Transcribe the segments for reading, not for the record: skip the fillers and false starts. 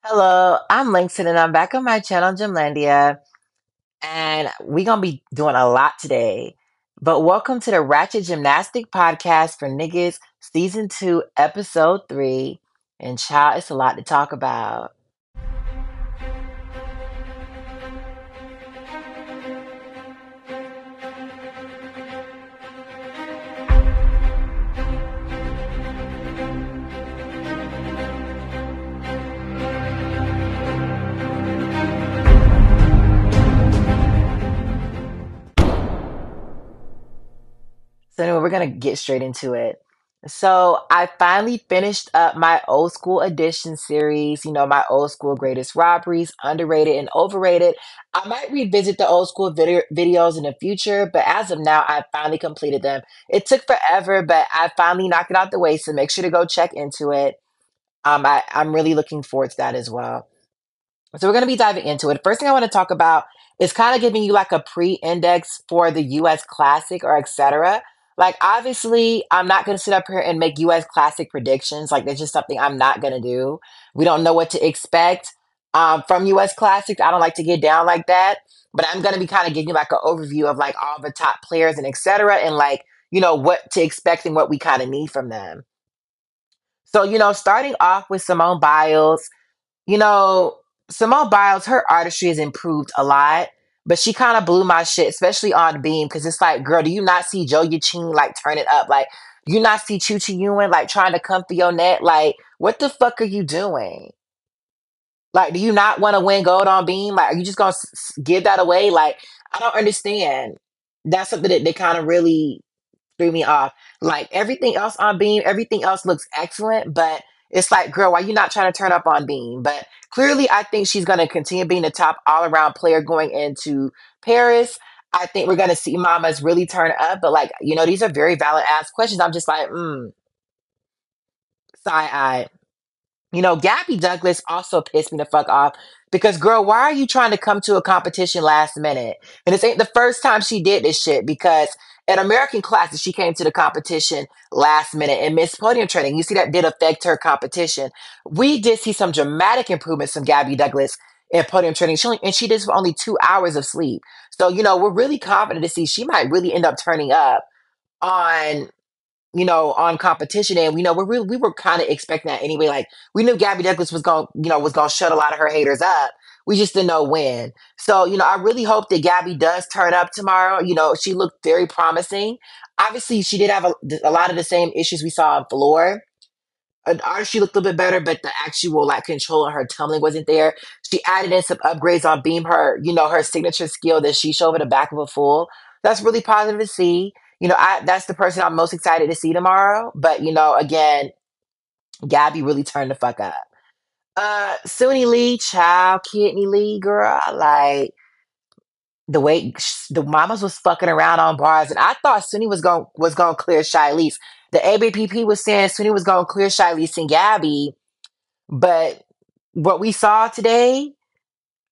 Hello, I'm Langston and I'm back on my channel, Gymlandia, and we're gonna be doing a lot today. But welcome to the Ratchet Gymnastic Podcast for Niggas, Season 2, Episode 3. And child, it's a lot to talk about. So anyway, we're gonna get straight into it. So I finally finished up my old school edition series, my old school greatest robberies, underrated and overrated. I might revisit the old school videos in the future, but as of now, I finally completed them. It took forever, but I finally knocked it out the way, so make sure to go check into it. I'm really looking forward to that as well. So we're going to be diving into it. First thing I want to talk about is kind of giving you like a pre-index for the U.S. Classic or etc. Like obviously, I'm not going to sit up here and make U.S. Classic predictions. Like that's just something I'm not going to do. We don't know what to expect from U.S. Classic. I don't like to get down like that, but I'm going to be kind of giving you like an overview of like all the top players and etc. And like what to expect and what we kind of need from them. So starting off with Simone Biles. You know, Simone Biles, her artistry has improved a lot, but she kind of blew my shit, especially on Beam, because it's like, girl, do you not see Joe Yachine like turn it up? Like, you not see Chu Chi Ewan like trying to come for your net? Like, what the fuck are you doing? Like, do you not want to win gold on Beam? Like, are you just gonna give that away? Like, I don't understand. That's something that they kind of really threw me off. Like everything else on Beam, everything else looks excellent, but it's like, girl, why you not trying to turn up on Beam? But clearly, I think she's going to continue being the top all around player going into Paris. I think we're going to see Mamas really turn up, but like, these are very valid ass questions. I'm just like, side eye. Gabby Douglas also pissed me the fuck off because, girl, why are you trying to come to a competition last minute? And this ain't the first time she did this shit because at American Classic, she came to the competition last minute and missed podium training. You see, that did affect her competition. We did see some dramatic improvements from Gabby Douglas in podium training. She did for only 2 hours of sleep. So, we're really confident to see she might really end up turning up on on competition. And we were kind of expecting that anyway. Like we knew Gabby Douglas was gonna shut a lot of her haters up. We just didn't know when. So, I really hope that Gabby does turn up tomorrow. She looked very promising. Obviously, she did have a lot of the same issues we saw on floor. She looked a little bit better, but the actual like control on her tumbling wasn't there. She added in some upgrades on Beam, her signature skill that she showed with the back of a full. That's really positive to see. That's the person I'm most excited to see tomorrow. But again, Gabby really turned the fuck up. Suni Lee, child, Kidney Lee, girl, like the way the mamas was fucking around on bars, and I thought Suni was going to clear Shilese. The ABPP was saying Suni was going to clear Shilese and Gabby, but what we saw today,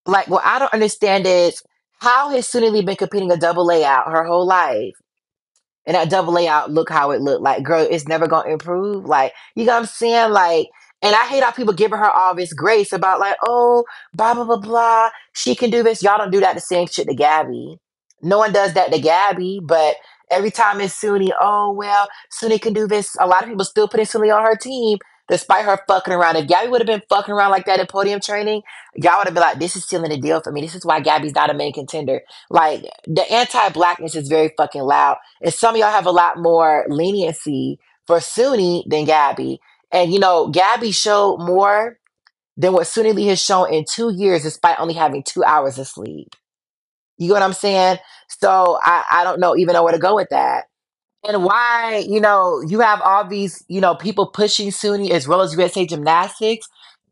like, what I don't understand is how has Suni Lee been competing a double layout her whole life? And that double layout look how it looked. Like, girl, it's never gonna improve. Like, you know what I'm saying? Like, and I hate how people giving her all this grace about like, oh, blah blah blah blah. She can do this. Y'all don't do that the same shit to Gabby. No one does that to Gabby, but every time it's Suni, oh well, Suni can do this. A lot of people still putting Suni on her team despite her fucking around. If Gabby would have been fucking around like that in podium training, y'all would have been like, this is still in the deal for me. This is why Gabby's not a main contender. Like the anti-blackness is very fucking loud. And some of y'all have a lot more leniency for Suni than Gabby. And Gabby showed more than what Suni Lee has shown in 2 years, despite only having 2 hours of sleep. You get what I'm saying? So I don't know even know where to go with that. And why, you have all these, people pushing Suni as well as USA Gymnastics.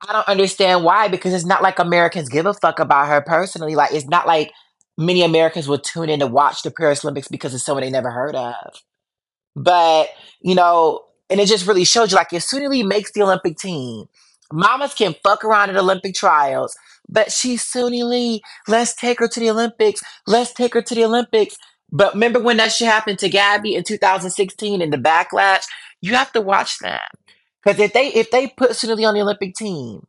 I don't understand why, because it's not like Americans give a fuck about her personally. Like, it's not like many Americans will tune in to watch the Paris Olympics because it's someone they never heard of. But, and it just really showed you, like, if Suni Lee makes the Olympic team, mamas can fuck around at Olympic trials, but she's Suni Lee. Let's take her to the Olympics. Let's take her to the Olympics. But remember when that shit happened to Gabby in 2016 and the backlash? You have to watch that. Because if they put Suni Lee on the Olympic team,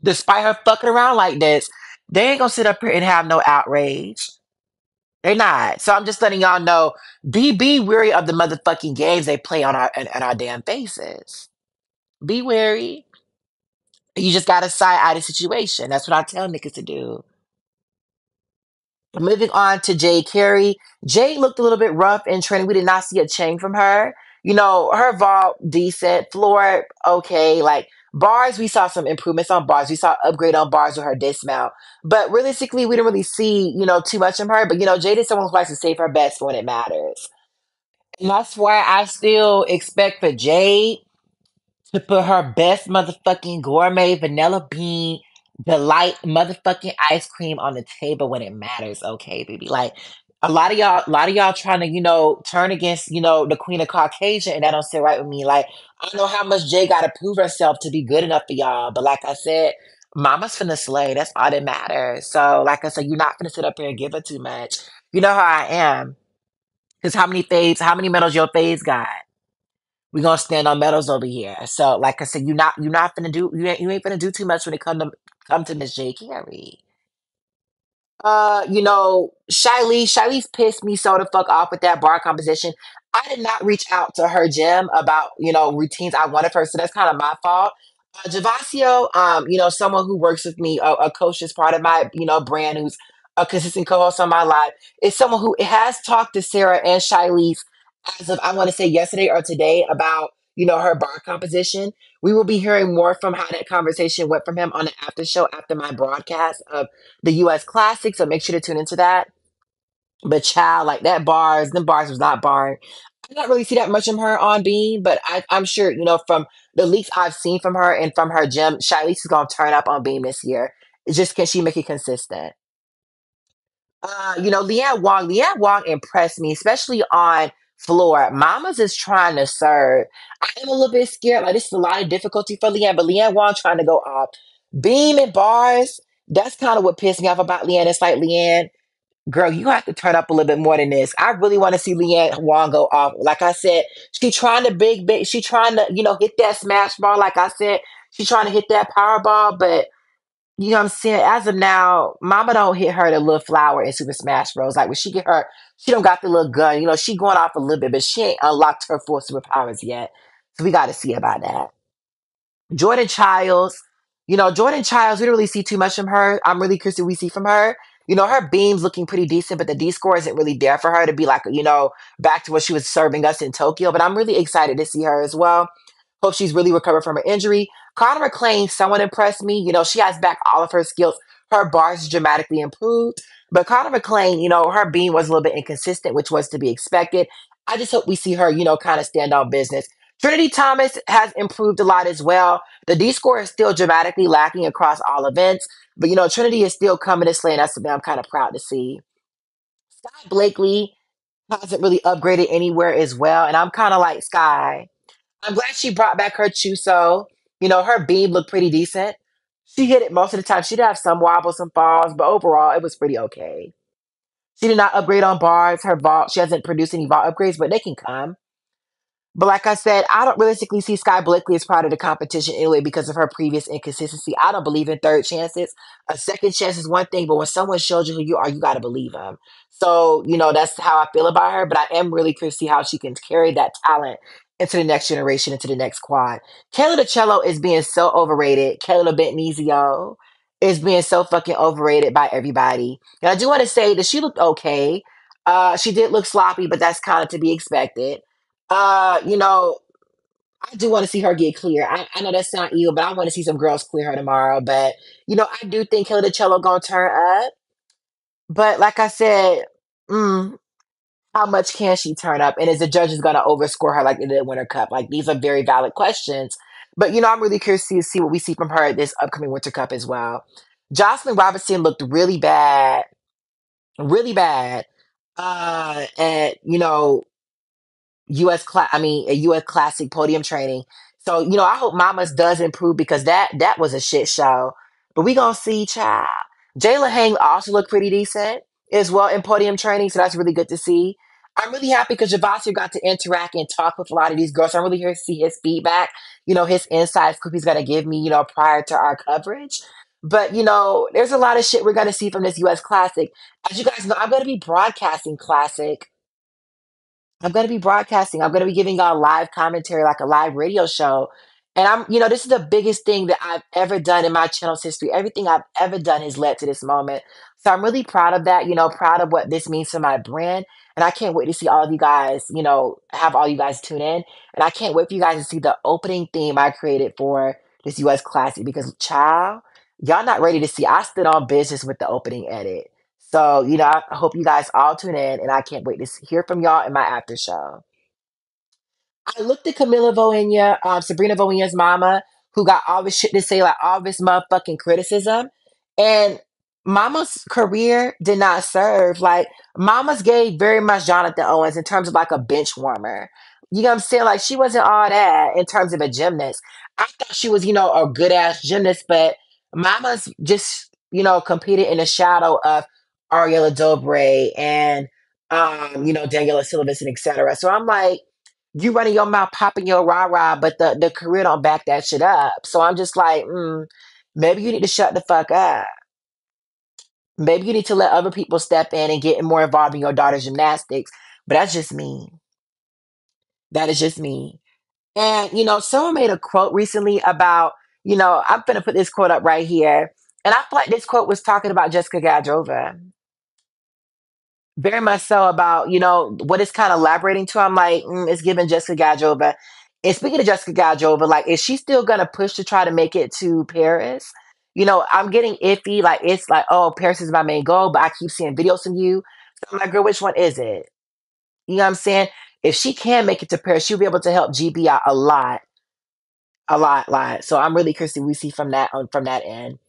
Despite her fucking around like this, they ain't gonna sit up here and have no outrage. They're not. So I'm just letting y'all know, be wary of the motherfucking games they play on our damn faces. Be wary. You just gotta side eye the situation. That's what I tell niggas to do. Moving on to Jade Carey. Jade looked a little bit rough in training. We did not see a change from her. Her vault decent, floor okay. Like bars, we saw some improvements on bars. We saw upgrade on bars with her dismount. But realistically, we didn't really see, too much from her. But Jade is someone who likes to save her best for when it matters. And that's why I still expect for Jade to put her best motherfucking gourmet vanilla bean delight motherfucking ice cream on the table when it matters, okay, baby? Like a lot of y'all trying to, turn against, the queen of Caucasian, and that don't sit right with me. Like, I don't know how much Jay gotta prove herself to be good enough for y'all. But like I said, mama's finna slay. That's all that matters. So, like I said, you're not finna sit up here and give her too much. You know how I am. Cause how many medals your faves got? We gonna stand on medals over here. So, like I said, you're not gonna do you ain't gonna do too much when it come to Miss J. Carey. Shiley's pissed me so the fuck off with that bar composition. I did not reach out to her gym about, routines I wanted her, so that's kind of my fault. Javasio, someone who works with me, a coach is part of my, brand, who's a consistent co-host on my live, is someone who has talked to Sarah and Shiley's as of, I want to say, yesterday or today about, her bar composition. We will be hearing more from how that conversation went from him on the after show after my broadcast of the U.S. Classic. So make sure to tune into that. But child, like them bars was not barring. I don't really see that much from her on Beam, but I'm sure, from the leaks I've seen from her and from her gym, Shiley is going to turn up on Beam this year. It's just, can she make it consistent? Leanne Wong impressed me, especially on floor. Mamas is trying to serve. I am a little bit scared. Like, this is a lot of difficulty for Leanne, but Leanne Wong trying to go off. Beam and bars, that's kind of what pissed me off about Leanne. It's like, Leanne, girl, you have to turn up a little bit more than this. I really want to see Leanne Wong go off. Like I said, she trying to she trying to, hit that smash ball. Like I said, she trying to hit that power ball, but you know what I'm saying? As of now, Mama don't hit her the little flower in Super Smash Bros. Like when she get her, she don't got the little gun. She going off a little bit, but she ain't unlocked her full superpowers yet. So we got to see about that. Jordan Childs, Jordan Childs, we don't really see too much from her. I'm really curious what we see from her. Her beam's looking pretty decent, but the D score isn't really there for her to be like, back to what she was serving us in Tokyo. But I'm really excited to see her as well. Hope she's really recovered from her injury. Connor McClain, someone impressed me. She has back all of her skills. Her bars dramatically improved. But Connor McClain, her beam was a little bit inconsistent, which was to be expected. I just hope we see her, kind of stand on business. Trinity Thomas has improved a lot as well. The D score is still dramatically lacking across all events, but Trinity is still coming to slay, and that's something I'm kind of proud to see. Sky Blakely hasn't really upgraded anywhere as well, and I'm kind of like, Sky, I'm glad she brought back her Chuso. Her beam looked pretty decent. She hit it most of the time. She did have some wobbles, some falls, but overall, it was pretty okay. She did not upgrade on bars. Her vault, she hasn't produced any vault upgrades, but they can come. But like I said, I don't realistically see Sky Blakely as part of the competition anyway because of her previous inconsistency. I don't believe in third chances. A second chance is one thing, but when someone shows you who you are, you got to believe them. So, that's how I feel about her. But I am really curious to see how she can carry that talent into the next generation, into the next quad. Kayla DeCello is being so overrated. Kayla Benizio is being so fucking overrated by everybody. And I do want to say that she looked okay. She did look sloppy, but that's kind of to be expected. uh, you know, I do want to see her get clear. I know that's not you, but I want to see some girls clear her tomorrow. But I do think Hilda Cello gonna turn up. But like I said, mm, how much can she turn up? And is the judges gonna overscore her like they did Winter Cup? Like these are very valid questions. But I'm really curious to see what we see from her at this upcoming Winter Cup as well. Jocelyn Robinson looked really bad, really bad. At a U.S. Classic podium training. So, I hope Mamas does improve because that was a shit show. But we gonna see, child. Jayla Hang also looked pretty decent as well in podium training, so that's really good to see. I'm really happy because Javasir got to interact and talk with a lot of these girls. So I'm really here to see his feedback, his insights, he's going to give me, prior to our coverage. But, there's a lot of shit we're going to see from this U.S. Classic. As you guys know, I'm going to be broadcasting Classic. I'm going to be broadcasting. I'm going to be giving y'all live commentary, like a live radio show. And this is the biggest thing that I've ever done in my channel's history. Everything I've ever done has led to this moment. So I'm really proud of that, proud of what this means to my brand. And I can't wait to see all of you guys, have all you guys tune in. And I can't wait for you guys to see the opening theme I created for this US Classic because, child, y'all not ready to see. I stood on business with the opening edit. So, I hope you guys all tune in, and I can't wait to hear from y'all in my after show. I looked at Camila Voinea, Sabrina Voinea's mama, who got all this shit to say, like all this motherfucking criticism. And Mama's career did not serve. Like, Mama's gave very much Jonathan Owens in terms of like a bench warmer. You know what I'm saying? Like, she wasn't all that in terms of a gymnast. I thought she was, a good ass gymnast, but Mama's just, competed in the shadow of Ariella Dobre and, Daniela Silvas and etc. So I'm like, you running your mouth, popping your rah rah, but the career don't back that shit up. So I'm just like, maybe you need to shut the fuck up. Maybe you need to let other people step in and get more involved in your daughter's gymnastics. But that's just me. That is just me. And someone made a quote recently about, I'm gonna put this quote up right here. And I feel like this quote was talking about Jessica Gadrova. Very much so about, what it's kind of elaborating to. I'm like, it's giving Jessica Gadrova. And speaking of Jessica Gadrova, like, is she still going to push to try to make it to Paris? I'm getting iffy. Like, it's like, oh, Paris is my main goal, but I keep seeing videos from you. So I'm like, girl, which one is it? You know what I'm saying? If she can make it to Paris, she'll be able to help GB out a lot. So I'm really curious we see from that end.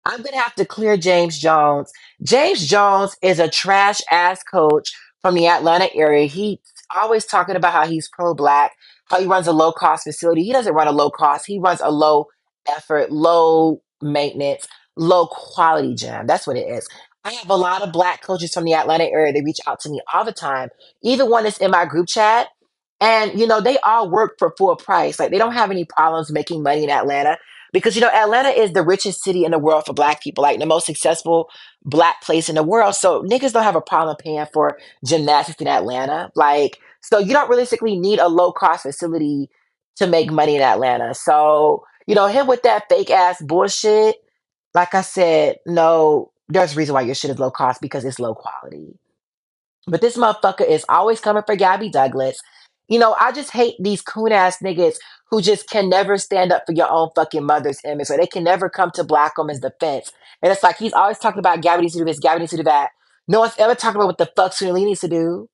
I'm gonna have to clear James Jones. James Jones is a trash ass coach from the Atlanta area. He's always talking about how he's pro black, how he runs a low cost facility. He doesn't run a low cost, he runs a low effort, low maintenance, low quality gym. That's what it is. I have a lot of black coaches from the Atlanta area. They reach out to me all the time, even one that's in my group chat. And they all work for full price. Like, they don't have any problems making money in Atlanta because Atlanta is the richest city in the world for black people, like the most successful black place in the world. So niggas don't have a problem paying for gymnastics in Atlanta. Like, so you don't realistically need a low cost facility to make money in Atlanta. So him with that fake ass bullshit, like I said, no, there's a reason why your shit is low cost because it's low quality. But this motherfucker is always coming for Gabby Douglas. I just hate these coon ass niggas who just can never stand up for your own fucking mother's image, or they can never come to black women's defense. And it's like he's always talking about Gabby needs to do this, Gabby needs to do that. No one's ever talking about what the fuck Sunil needs to do.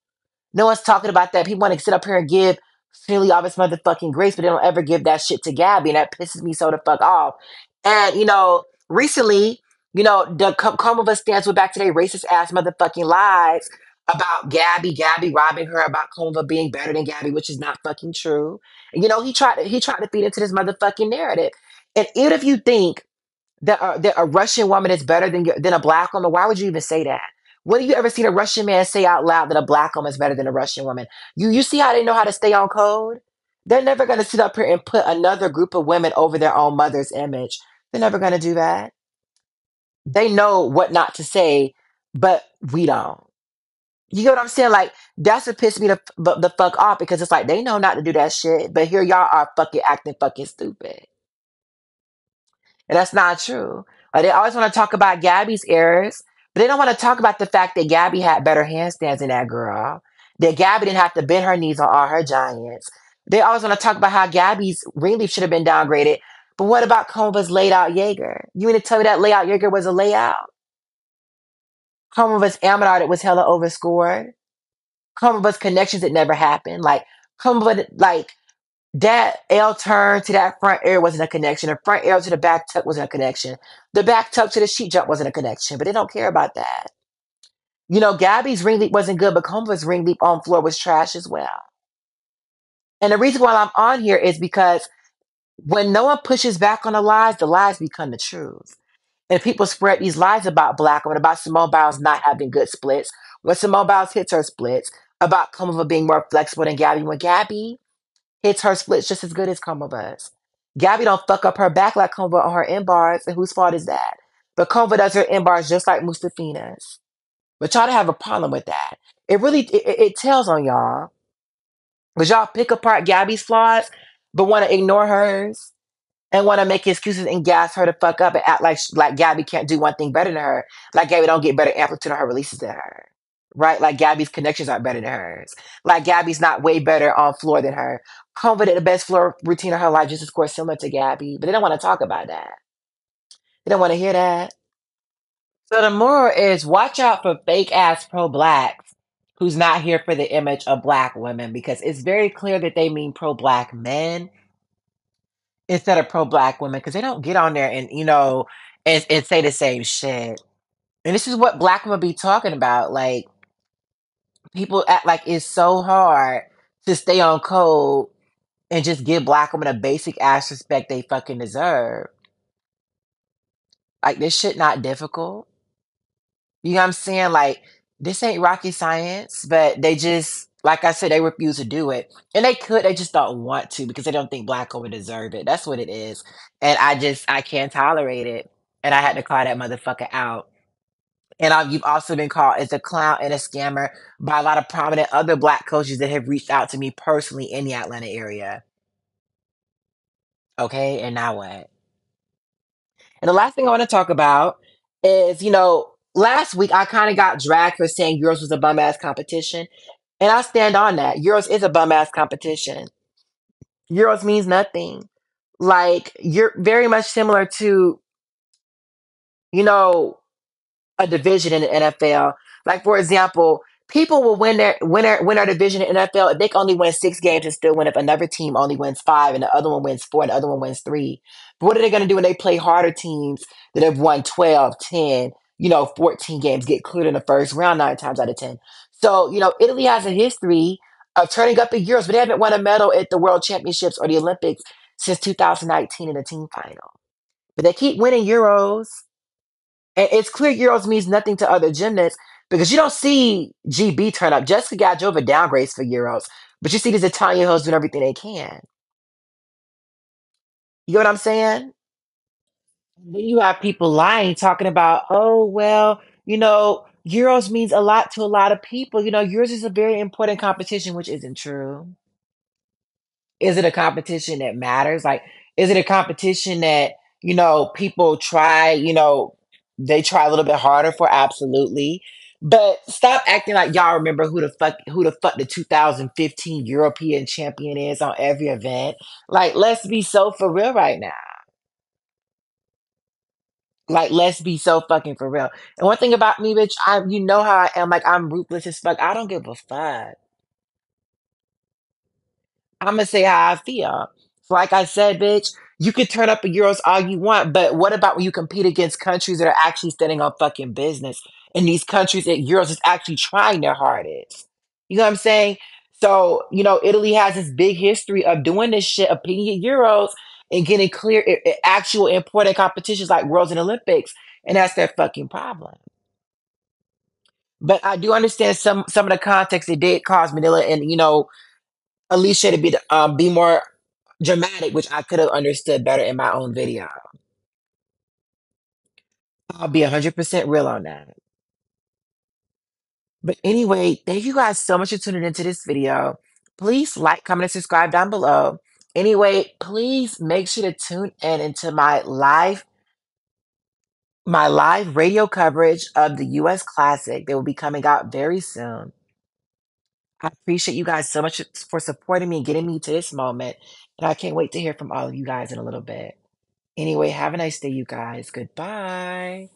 No one's talking about that. People want to sit up here and give Sunil all this motherfucking grace, but they don't ever give that shit to Gabby, and that pisses me so the fuck off. And recently, the Come of Us stands with back today racist ass motherfucking lies about Gabby robbing her, about Coma being better than Gabby, which is not fucking true. And he tried to feed into this motherfucking narrative. And even if you think that a Russian woman is better than a black woman, why would you even say that? When have you ever seen a Russian man say out loud that a black woman is better than a Russian woman? You see how they know how to stay on code? They're never going to sit up here and put another group of women over their own mother's image. They're never going to do that. They know what not to say, but we don't. You get what I'm saying? Like, that's what pissed me the fuck off because it's like they know not to do that shit, but here y'all are fucking acting fucking stupid. And that's not true. They always want to talk about Gabby's errors, but they don't want to talk about the fact that Gabby had better handstands than that girl. That Gabby didn't have to bend her knees on all her giants. They always want to talk about how Gabby's ring leaf should have been downgraded. But what about Coma's laid out Jaeger? You mean to tell me that layout Jaeger was a layout? Coma's Aminar that was hella overscored? Coma's connections that never happened? Like, Coma, like, that L turn to that front air wasn't a connection. The front air to the back tuck wasn't a connection. The back tuck to the sheet jump wasn't a connection. But they don't care about that. Gabby's ring leap wasn't good, but Coma's ring leap on floor was trash as well. And the reason why I'm on here is because when no one pushes back on the lies become the truth. And people spread these lies about black women, about Simone Biles not having good splits, when Simone Biles hits her splits, about Comova being more flexible than Gabby when Gabby hits her splits just as good as Comova's. Gabby don't fuck up her back like Comova on her in bars, and whose fault is that? But Comova does her in bars just like Mustafina's. But y'all to have a problem with that. It tells on y'all. Because y'all pick apart Gabby's flaws, but want to ignore hers and want to make excuses and gas her to fuck up and act like Gabby can't do one thing better than her. Like Gabby don't get better amplitude on her releases than her. Right? Like Gabby's connections aren't better than hers. Like Gabby's not way better on floor than her. Cova did the best floor routine of her life just as course similar to Gabby, but they don't want to talk about that. They don't want to hear that. So the moral is watch out for fake ass pro blacks who's not here for the image of black women because it's very clear that they mean pro black men instead of pro black women because they don't get on there and and say the same shit. And this is what black women be talking about. Like people act like it's so hard to stay on code and just give black women a basic ass respect they fucking deserve. Like this shit not difficult. You know what I'm saying? Like, this ain't rocket science, but they just, like I said, they refuse to do it. And they could, they just don't want to because they don't think black women deserve it. That's what it is. And I can't tolerate it. And I had to call that motherfucker out. And you've also been called as a clown and a scammer by a lot of prominent other black coaches that have reached out to me personally in the Atlanta area. Okay, and now what? And the last thing I want to talk about is, last week I kind of got dragged for saying Euros was a bum ass competition. And I stand on that. Euros is a bum ass competition. Euros means nothing. Like, you're very much similar to, you know, a division in the NFL. Like for example, people will win their division in the NFL if they can only win 6 games and still win if another team only wins 5 and the other one wins 4 and the other one wins 3. But what are they going to do when they play harder teams that have won 12, 10, 14 games, get cleared in the first round 9 times out of 10? So, Italy has a history of turning up the Euros, but they haven't won a medal at the World Championships or the Olympics since 2019 in the team final. But they keep winning Euros. And it's clear Euros means nothing to other gymnasts because you don't see GB turn up. Jessica Gajova downgrades for Euros, but you see these Italian hoes doing everything they can. You know what I'm saying? And then you have people lying, talking about, oh, well, Euros means a lot to a lot of people. Euros is a very important competition, which isn't true. Is it a competition that matters? Like, is it a competition that, people try, they try a little bit harder for? Absolutely. But stop acting like y'all remember who the fuck the 2015 European champion is on every event. Like, let's be so for real right now. Like, let's be so fucking for real. And one thing about me, bitch, you know how I am. Like, I'm ruthless as fuck. I don't give a fuck. I'm gonna say how I feel. So like I said, bitch, you can turn up a Euros all you want, but what about when you compete against countries that are actually standing on fucking business? And these countries at Euros is actually trying their hardest. You know what I'm saying? So, Italy has this big history of doing this shit, of beating at Euros and getting clear actual important competitions like Worlds and Olympics. And that's their fucking problem. But I do understand some of the context it did cause Manila and, Alicia to be more dramatic, which I could have understood better in my own video. I'll be 100% real on that. But anyway, thank you guys so much for tuning into this video. Please like, comment, and subscribe down below. Anyway, please make sure to tune in into my live radio coverage of the U.S. Classic. They will be coming out very soon. I appreciate you guys so much for supporting me and getting me to this moment. And I can't wait to hear from all of you guys in a little bit. Anyway, have a nice day, you guys. Goodbye.